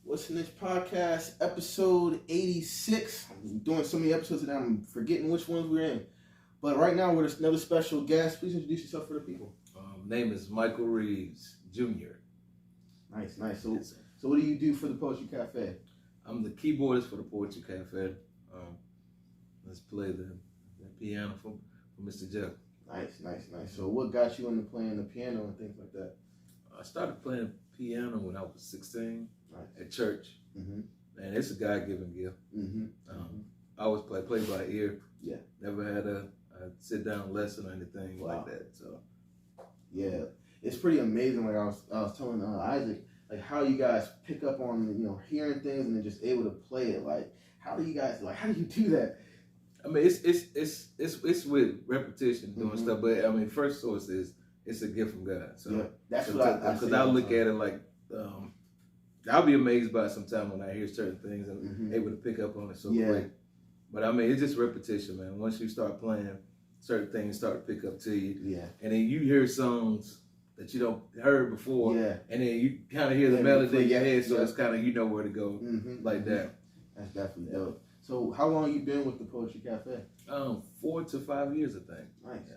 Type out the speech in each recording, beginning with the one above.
What's in this podcast? Episode 86. I'm doing so many episodes that I'm forgetting which ones we're in. But right now, we're with another special guest. Please introduce yourself for the people. Name is Micheal Reaves Jr. Nice. So what do you do for the Poetry Cafe? I'm the keyboardist for the Poetry Cafe. Let's play the piano for Mr. Jeff. Nice. So what got you into playing the piano and things like that? I started playing piano when I was 16 at church. Mm-hmm. And it's a God-given gift. Mm-hmm. I always play by ear. Yeah. Never had a sit-down lesson or anything like that. So. Yeah, it's pretty amazing. Like I was telling Isaac, like how you guys pick up on hearing things and then just able to play it. Like how do you do that? I mean, it's with repetition doing stuff, but I mean, first source is it's a gift from God. So yeah, that's what I because I look at it like I'll be amazed by it sometimes when I hear certain things and able to pick up on it so quick. But I mean, it's just repetition, man. Once you start playing, certain things start to pick up to you. Yeah. And then you hear songs that you don't heard before. Yeah. And then you kind of hear the melody in your head, so it's kind of you know where to go like that. That's definitely dope. So how long you been with the Poetry Cafe? 4 to 5 years, I think. Nice.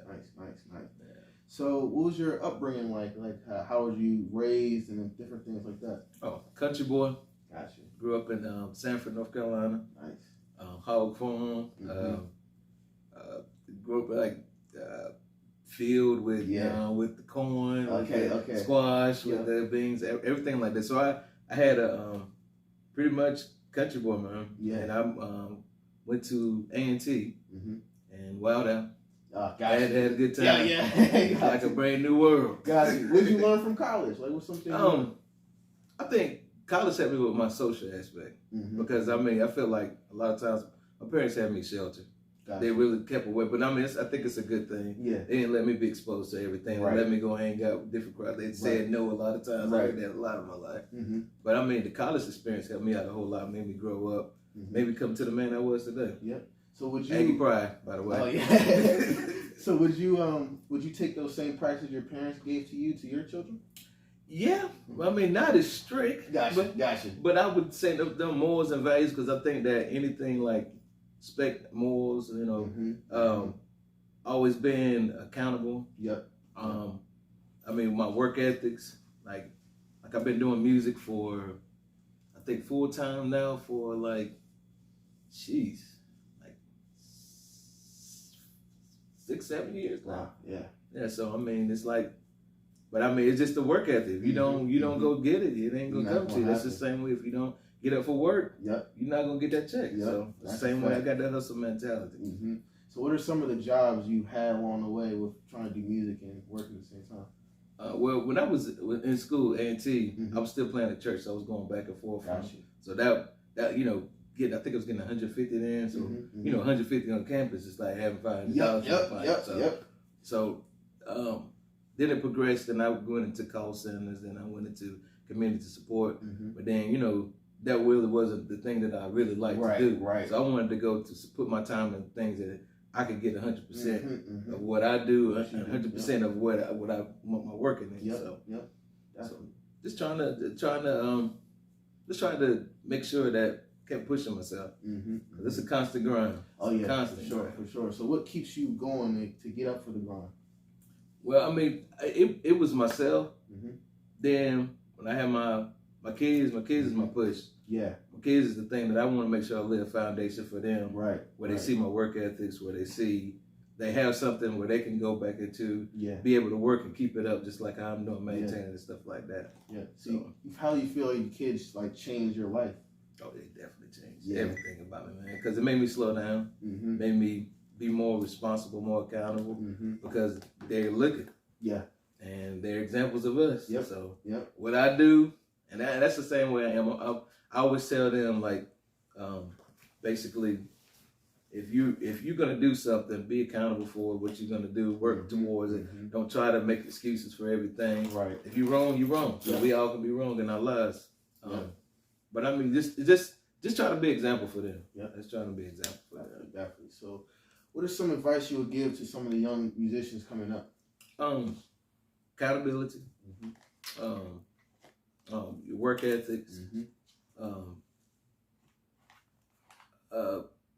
Yeah. So what was your upbringing like? Like how was you raised and different things like that? Oh, country boy. Gotcha. Grew up in Sanford, North Carolina. Nice. Hog farm. Grew up like field with the corn, with the squash, with the beans, everything like that. So I had a pretty much country boy, man. Yeah. And I went to A&T and wowed out. I had a good time. Yeah. Like a brand new world. Got it. What did you learn from college? Like what's something? I think college helped me with my social aspect because I mean I feel like a lot of times my parents had me sheltered. Gotcha. They really kept away, but I mean I think it's a good thing. Yeah, they didn't let me be exposed to everything. They let me go hang out with different crowds. They said no a lot of times. I heard that a lot of my life. But I mean the college experience helped me out a whole lot. Made me grow up. Made me come to the man I was today. Yep. So would you Aggie Pride, by the way? Oh yeah. So would you take those same practices your parents gave to you to your children? Yeah, I mean not as strict. Gotcha. But I would say them morals and values because I think that anything like respect, morals, always being accountable. Yep. I mean my work ethics, like I've been doing music for I think full time now for like 6-7 years now. Wow. Yeah. So I mean, it's like, but I mean, it's just the work ethic. If you don't go get it, it ain't gonna come to you. That's the same way. If you don't get up for work, you're not gonna get that check. So the same way I got that hustle mentality. So what are some of the jobs you had along the way with trying to do music and working at the same time? Well, when I was in school, A&T, I was still playing at church. So I was going back and forth. So that I think I was getting 150 then. So 150 on campus is like having $500. So then it progressed, and I went into call centers, then I went into community support. But then that really wasn't the thing that I really liked to do. Right. So I wanted to go to put my time in things that I could get 100% of what I do, 100% of what I want my work in. So just trying to make sure that I kept pushing myself. It's a constant grind. For sure. So what keeps you going to get up for the grind? Well, I mean, it was myself. Then when I had my kids is my push. Yeah. My kids is the thing that I want to make sure I lay a foundation for them. Right. Where they see my work ethics, where they have something where they can go back into, be able to work and keep it up just like I'm doing, maintaining and stuff like that. Yeah. So how do you feel your kids like change your life? Oh, they definitely changed everything about me, man. Because it made me slow down, made me be more responsible, more accountable, because they're looking. Yeah. And they're examples of us. Yep. So what I do, and that's the same way I am. I always tell them, like, basically, if you're gonna do something, be accountable for what you're gonna do. Work towards it. Don't try to make excuses for everything. Right. If you're wrong, you're wrong. So we all can be wrong in our lives. But I mean, just try to be an example for them. Yeah. Let's try to be an example for them. Definitely. So, what is some advice you would give to some of the young musicians coming up? Accountability. Your work ethics.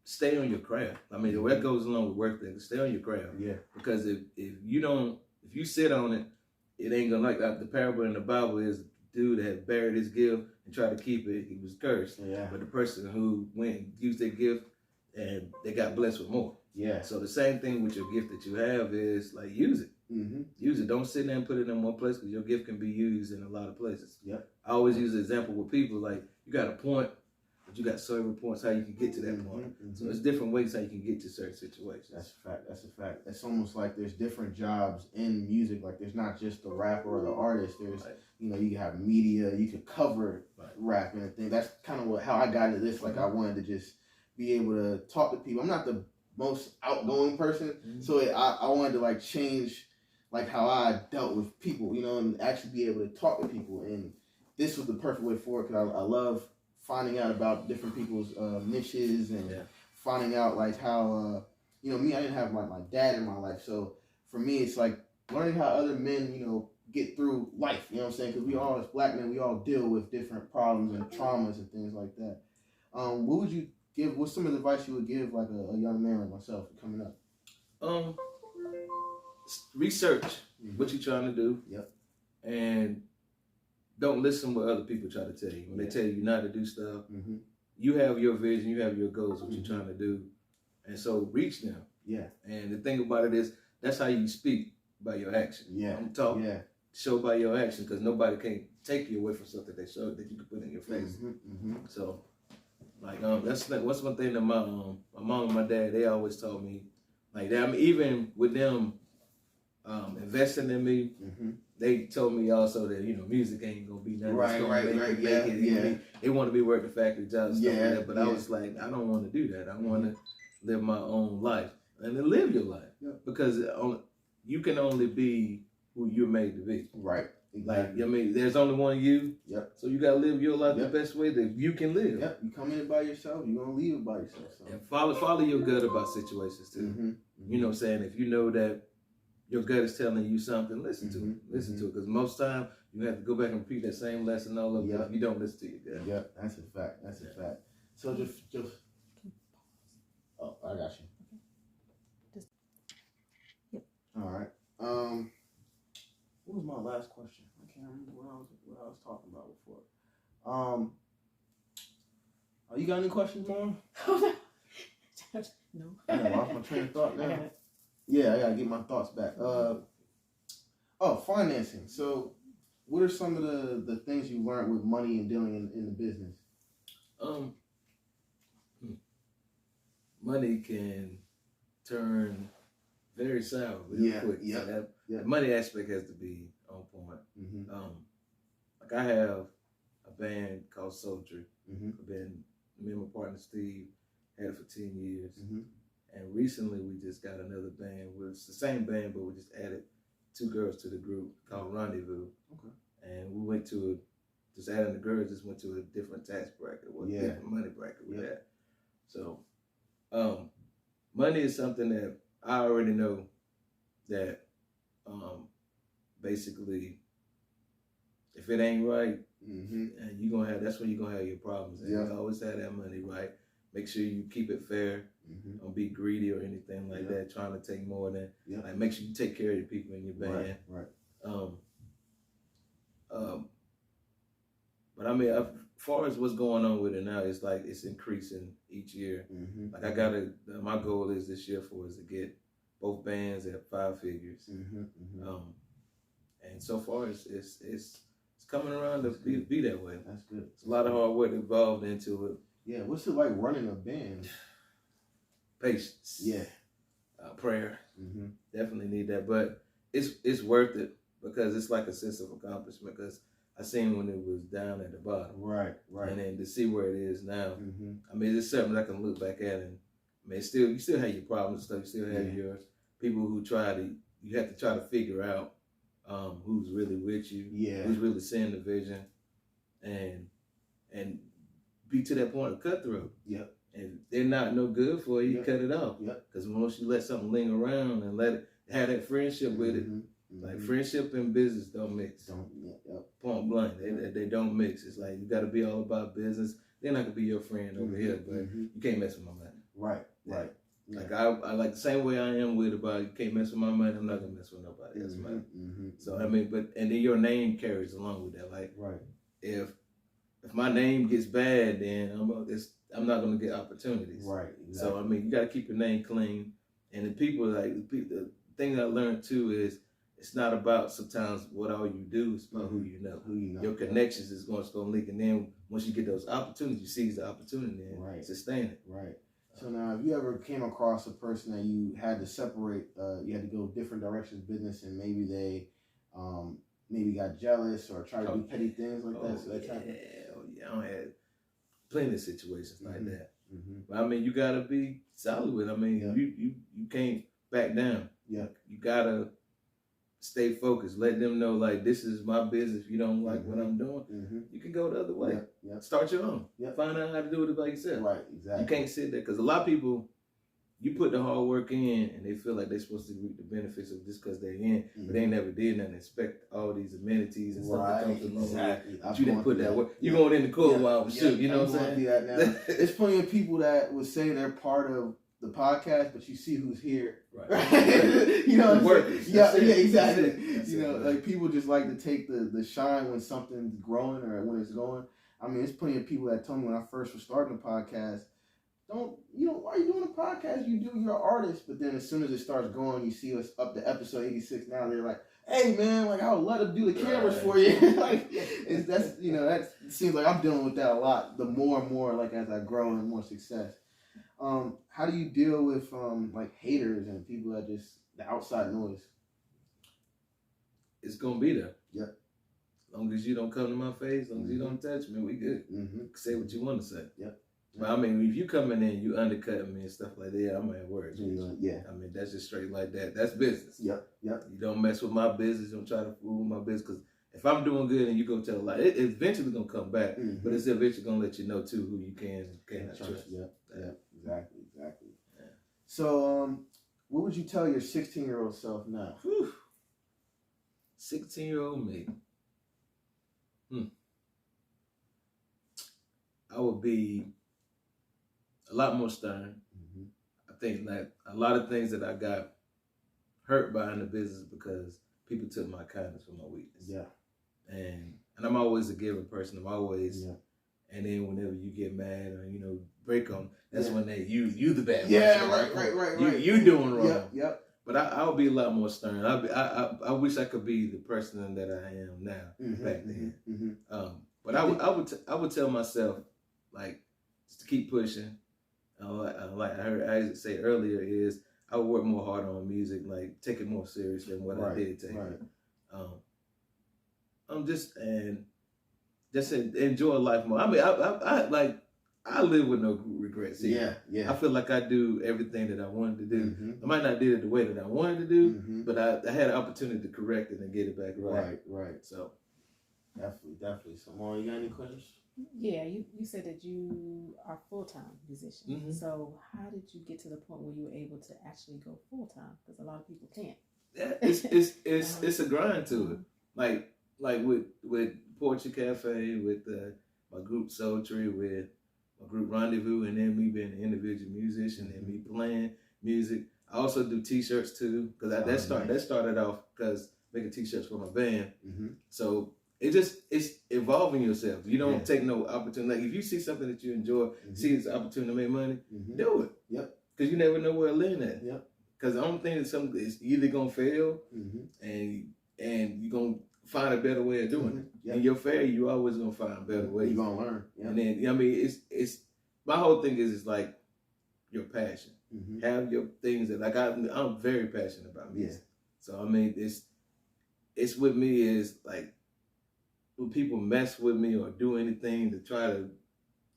stay on your craft. I mean, the way that goes along with work things, stay on your craft. Yeah. Because if you sit on it, it ain't gonna, like the parable in the Bible is the dude that had buried his gift and tried to keep it, he was cursed. Yeah. But the person who went and used their gift and they got blessed with more. Yeah. So the same thing with your gift that you have is like use it. Mm-hmm. Use it. Don't sit there and put it in one place because your gift can be used in a lot of places. Yep. I always use the example with people like you got a point, but you got several points how you can get to that point. Mm-hmm. So it's different ways how you can get to certain situations. That's a fact. That's a fact. It's almost like there's different jobs in music. Like there's not just the rapper or the artist. There's you have media. You can cover rap and things. That's kind of how I got into this. Like I wanted to just be able to talk to people. I'm not the most outgoing person, so I wanted to like change like how I dealt with people, and actually be able to talk to people. And this was the perfect way for it because I love finding out about different people's niches and finding out like how, me, I didn't have my dad in my life. So for me, it's like learning how other men, get through life, you know what I'm saying? Because we all, as black men, we all deal with different problems and traumas and things like that. What would you give, what's some of the advice you would give like a young man like myself coming up? Research what you're trying to do. Yep. And don't listen what other people try to tell you. When they tell you not to do stuff, you have your vision, you have your goals, what you're trying to do. And so reach them. Yeah. And the thing about it is, that's how you speak by your action. Yeah. I'm talking. Yeah. Show by your action because nobody can take you away from something they show that you can put in your face. So, like, that's one thing that my mom and my dad, they always told me. Like, that, I mean, even with them investing in me, they told me also that, music ain't gonna be nothing. Right. They want to be working factory jobs and stuff like that. But I was like, I don't want to do that. I want to live my own life and then live your life because you can only be who you're made to be. Right. Exactly. Like, I mean, there's only one you. Yep. So you gotta live your life the best way that you can live. Yep. You come in it by yourself, you're gonna leave it by yourself. So. And follow your gut about situations too. You know what I'm saying? If you know that your gut is telling you something, listen to it. Listen to it. Because most time you have to go back and repeat that same lesson all over if you don't listen to your gut. Yep, that's a fact. That's a fact. So just oh, I got you. Yep. All right. What was my last question? I can't remember what I was talking about before. You got any questions, Mom? No. I lost my train of thought now. Yeah, I gotta get my thoughts back. Financing. So, what are some of the things you learned with money and dealing in the business? Money can turn very sour real quick. Yeah. So the money aspect has to be on point. Like I have a band called Soldier. I've been, me and my partner Steve had it for 10 years. And recently we just got another band. It's the same band, but we just added 2 girls to the group called Rendezvous. Okay. And we went to just adding the girls, just went to a different tax bracket, a different money bracket with that. So money is something that I already know that basically if it ain't right, and that's when you're gonna have your problems. And you always have that money right. Make sure you keep it fair. Don't be greedy or anything like that, trying to take more than like make sure you take care of the people in your band. Right. But I mean, as far as what's going on with it now, it's like it's increasing each year. Like I gotta, my goal is this year is to get both bands at 5 figures. And so far it's coming around to be that way. That's good. It's a lot of hard work involved into it. Yeah, what's it like running a band? Patience. Yeah. Prayer. Definitely need that, but it's worth it because it's like a sense of accomplishment. Because I seen when it was down at the bottom, right, and then to see where it is now. I mean, it's something I can look back at, and I mean, you still have your problems and stuff. You still have your people who you have to try to figure out who's really with you, who's really seeing the vision, and be to that point of cutthroat. Yep. And they're not no good for you, you cut it off. Yep. Because once you let something linger around and let it have that friendship with it, Like friendship and business don't mix. Point blank, they don't mix. It's like you got to be all about business. They're not gonna be your friend over here, but you can't mess with my money. Right. Like I like the same way I am with about you can't mess with my money. I'm not gonna mess with nobody else's money. So I mean, and then your name carries along with that. Like if my name gets bad, then I'm not gonna get opportunities. Right. Exactly. So I mean, you got to keep your name clean. And the people the thing I learned too is it's not about sometimes what all you do. It's about who you know. Your connections is going to link, and then once you get those opportunities, you seize the opportunity and sustain it. Right. So now, have you ever came across a person that you had to separate? You had to go different directions, business, and maybe they, maybe got jealous or tried to do petty things like that. So I had plenty of situations like that. But I mean, you gotta be solid with it. I mean, you can't back down. You gotta stay focused. Let them know, like, this is my business. If you don't like what I'm doing, you can go the other way. Start your own. Find out how to do it by yourself. Right, exactly. You can't sit there, because a lot of people, you put the hard work in and they feel like they're supposed to reap the benefits of just because they're in, but they never did nothing. Expect all these amenities and stuff that comes along. Exactly. But you didn't put that work. You're going in the cold while shoot. You know what I'm saying? That now. There's plenty of people that would say they're part of the podcast, but you see who's here. Right. You know what I'm saying? Yeah, exactly. You know, like people just like to take the shine when something's growing or when it's going. I mean, there's plenty of people that told me when I first was starting the podcast, why are you doing a podcast? You do, you're an artist. But then as soon as it starts going, you see us up to episode 86 now, they're like, hey man, like I would love to do the cameras for you. Like that seems like I'm dealing with that a lot. The more and more, like as I grow and more success. How do you deal with like haters and people that just the outside noise? It's gonna be there. Yeah. As long as you don't come to my face, as long as you don't touch me, we good. Say what you want to say. Yep. But I mean, if you coming in, you undercutting me and stuff like that, I'm at work. Yeah. I mean, that's just straight like that. That's business. Yep. You don't mess with my business. You don't try to fool my business. Because if I'm doing good and you go tell a lie, it's eventually going to come back. But it's eventually going to let you know, too, who you can and can't trust. Yeah. Exactly. Yeah. So, what would you tell your 16-year-old self now? 16-year-old me. I would be a lot more stern. I think that a lot of things that I got hurt by in the business because people took my kindness for my weakness. Yeah. And I'm always a giving person. I'm always, and then whenever you get mad or, break them, that's when you the bad person. Yeah, right. You doing wrong. Yep. But I'll be a lot more stern. I wish I could be the person that I am now back then. But I would tell myself, like, just to keep pushing. Like I heard Isaac say earlier, is I would work more hard on music, like take it more serious than what I did take it. Just enjoy life more. I mean, I live with no regrets. Yeah. I feel like I do everything that I wanted to do. I might not did it the way that I wanted to do, but I had an opportunity to correct it and get it back right. Right. So definitely. So, Maura, you got any questions? Yeah, you said that you are full-time musician. So how did you get to the point where you were able to actually go full-time? Because a lot of people can't. Yeah, it's a grind to it. Like with Poetry Cafe, with my group Soul Tree, with my group Rendezvous, and then me being an individual musician and me playing music. I also do T-shirts too, because that started off because making T-shirts for my band. So it's evolving yourself. You don't take no opportunity. Like if you see something that you enjoy, see this opportunity to make money, do it. Yep. Because you never know where to land at. Yep. Because the only thing is something is either gonna fail, and you're gonna find a better way of doing it. Yep. And your failure, you always gonna find a better way. You're gonna learn. Yep. And then I mean, it's my whole thing is like your passion. Have your things that I'm very passionate about music. So I mean, it's with me is like, when people mess with me or do anything to try to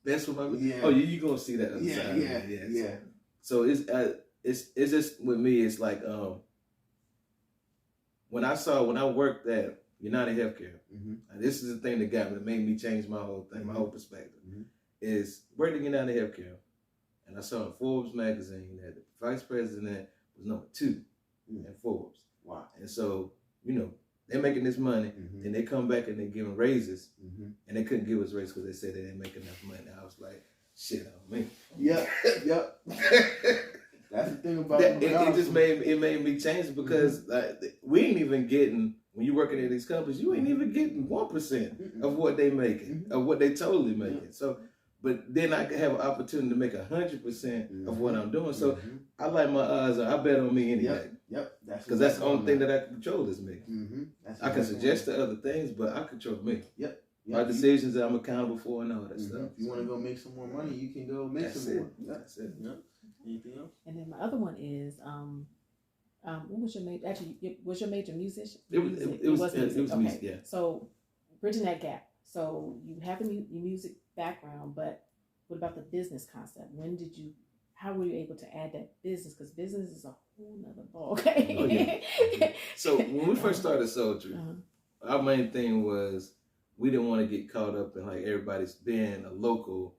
mess with my you're gonna see that other side. Yeah. So it's just with me. It's like when I worked at United Healthcare, and this is the thing that made me change my whole thing, my whole perspective. Is working at United Healthcare, and I saw in Forbes magazine that the vice president was number 2 in Forbes. Wow. And so they're making this money, and they come back and they're giving raises, and they couldn't give us raises because they said they didn't make enough money. I was like, shit on me. Yep. That's the thing about it. Just made me change because we ain't even getting, when you're working at these companies, you ain't even getting 1% of what they making, of what they totally making. So, but then I could have an opportunity to make 100% of what I'm doing. So I like my odds. I bet on me anyway. Yep. Because that's the only thing that I can control is me. I can suggest the other things, but I control me. Yep. My decisions that I'm accountable for and all that stuff. If you want to go make some more money, you can go make some more. That's it. Yep. Anything else? And then my other one is, what was your major? Actually, was your major musician? It was music. Okay. Yeah. So bridging that gap. So you have the music background, but what about the business concept? How were you able to add that business? Because business is a whole nother ballgame. Oh, yeah. So when we first started Sultry, our main thing was we didn't want to get caught up in like everybody's being a local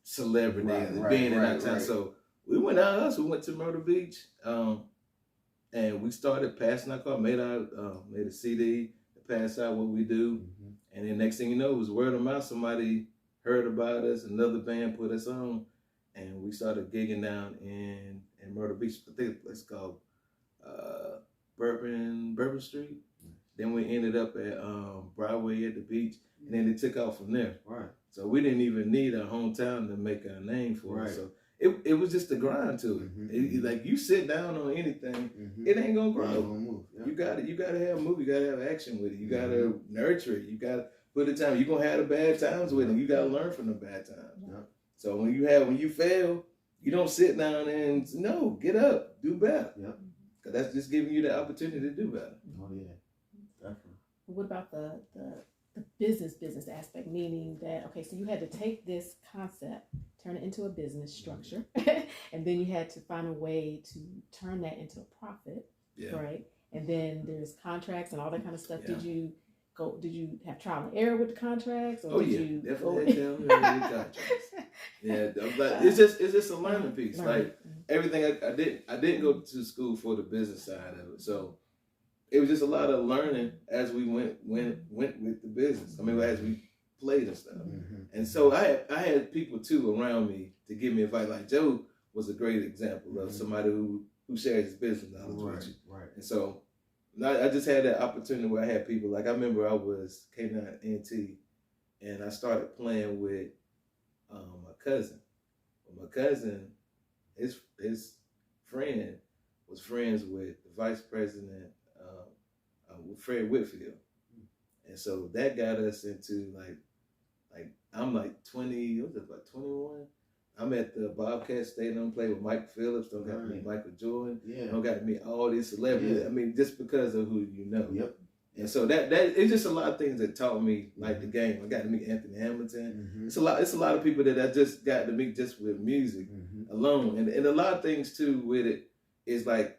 celebrity and being in our town. So we went out. We went to Myrtle Beach, and we started passing our car. Made a CD to pass out what we do, and then next thing you know, it was word of mouth. Somebody heard about us. Another band put us on, and we started gigging down in Myrtle Beach. I think it's called Bourbon Street. Then we ended up at Broadway at the beach, and then it took off from there. Right. So we didn't even need our hometown to make our name for it. So it was just a grind to it. Like you sit down on anything, it ain't gonna grow. Move. Yep. You gotta have a move. You gotta have action with it. You gotta nurture it. You gotta put the time. You're gonna have the bad times with it. You gotta learn from the bad times. Yep. So when you fail, you don't sit down and get up, do better. Yep. Cause that's just giving you the opportunity to do better. Oh yeah, definitely. What about the business aspect, meaning that, okay, so you had to take this concept, turn it into a business structure, and then you had to find a way to turn that into a profit, right? And then there's contracts and all that kind of stuff. Yeah. Did you have trial and error with the contracts? Or Definitely had trial and error with contracts. Yeah, but it's just a learning piece. Like everything I didn't go to school for the business side of it, so it was just a lot of learning as we went with the business. I mean, as we played and stuff. And so I had people too around me to give me advice. Like Joe was a great example of somebody who shares his business knowledge with you. Right. And so I just had that opportunity where I had people. Like I remember I came down at NT, and I started playing with my cousin. My cousin, his friend was friends with the vice president. With Fred Whitfield, and so that got us into like I'm like 20. What was it, like 21? I'm at the Bobcat Stadium playing with Mike Phillips. Don't got to meet Michael Jordan. Yeah. Don't got to meet all these celebrities. Yeah. I mean, just because of who you know. Yep. And so that it's just a lot of things that taught me like the game. I got to meet Anthony Hamilton. It's a lot of people that I just got to meet just with music alone, and a lot of things too with it is like.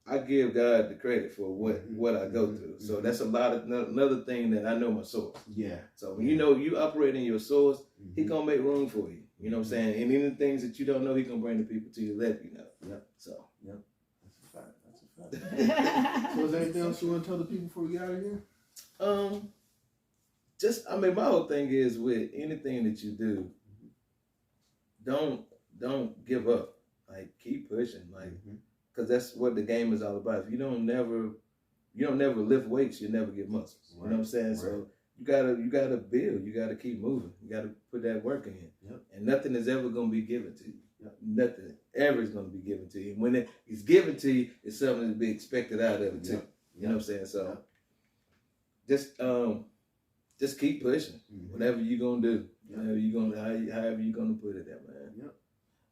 I give God the credit for what I go through. So that's another thing that I know my source. Yeah. So when you operate in your source, He gonna make room for you. You know what I'm saying? And any things that you don't know, He gonna bring the people to you, let you know. Yep. So. Yep. That's a fact. So is there anything else you want to tell the people before we get out of here? My whole thing is with anything that you do, don't give up. Like keep pushing. Like. Because that's what the game is all about. If you don't never lift weights, you never get muscles. You know what I'm saying? Right. So you gotta build. You gotta keep moving. You gotta put that work in. Yep. And nothing is ever gonna be given to you. Yep. Nothing ever is gonna be given to you. And when it's given to you, it's something to be expected out of it too. Yep. You know what I'm saying? So just keep pushing. Whatever you gonna do. However you gonna put it there, man. Yep.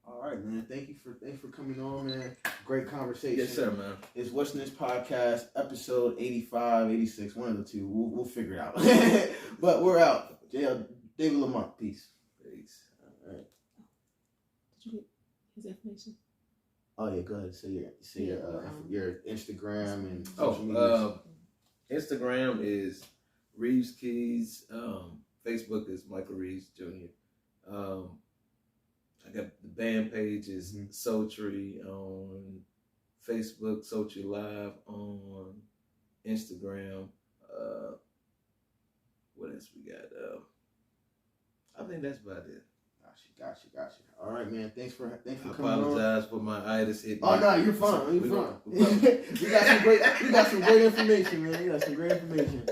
All right, man. Thank you for coming on, man. Great conversation. Yes, sir, man. It's What's Next Podcast, episode 85, 86, one of the two. We'll figure it out. But we're out. David Lamont. Peace. All right. Did you get his information? Oh yeah, go ahead. Say your Instagram and social media. Instagram is Reaves Keys. Facebook is Micheal Reaves Jr. I got the band page is Sultry on Facebook, Sultry Live on Instagram. What else we got? I think that's about it. Gotcha. All right, man. Thanks for coming on. I apologize for my itis hitting. Oh no, you're fine. You're fine. We got some great information, man. You got some great information.